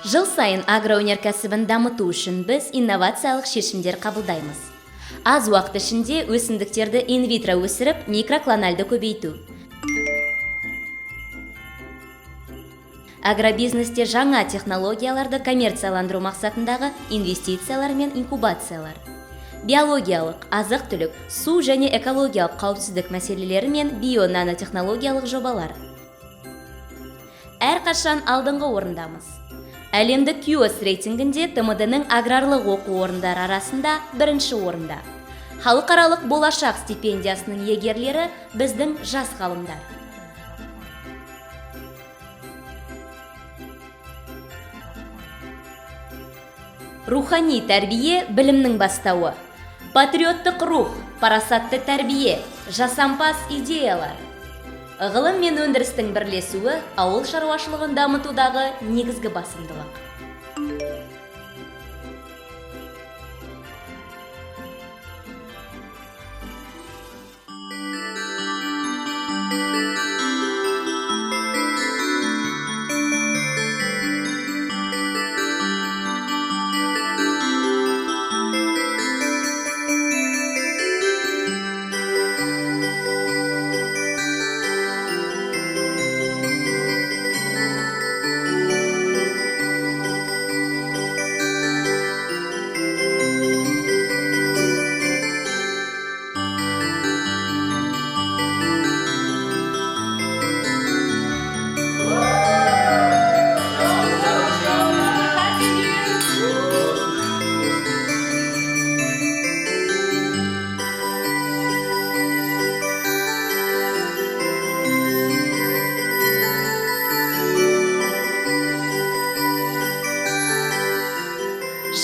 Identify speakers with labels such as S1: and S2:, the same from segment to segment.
S1: Жыл сайын агроөнеркәсібін дамыту үшін біз инновациялық шешімдер қабылдаймыз. Аз уақыт ішінде өсімдіктерді инвитро өсіріп, микроклональды көбейту. Агробизнесте жаңа технологияларды коммерцияландыру мақсатындағы инвестициялар мен инкубациялар. Биологиялық, азық-түлік, су және экологиялық қауіпсіздік мәселелері мен био-нанотехнологиялық жобалар. Әрқашан алдыңғы орындамыз. Әлемдік QS рейтингінде ТМД-ның аграрлық оқу орындары арасында бірінші орында. Халықаралық болашақ стипендиясының иегерлері біздің жас ғалымдар. Рухани тәрбие білімнің бастауы. Патриоттық рух, парасатты тәрбие, жасампаз идеялар. Ғылым мен өндірістің бірлесуі ауыл шаруашылығын дамытудағы негізгі басымдылық.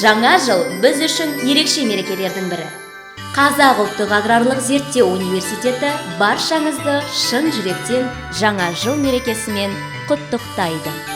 S1: Жаңа жыл біз үшін ерекше мерекелердің бірі. Қазақ ұлттық аграрлық зерттеу университеті баршаңызды шын жүректен жаңа жыл мерекесімен құттықтайды.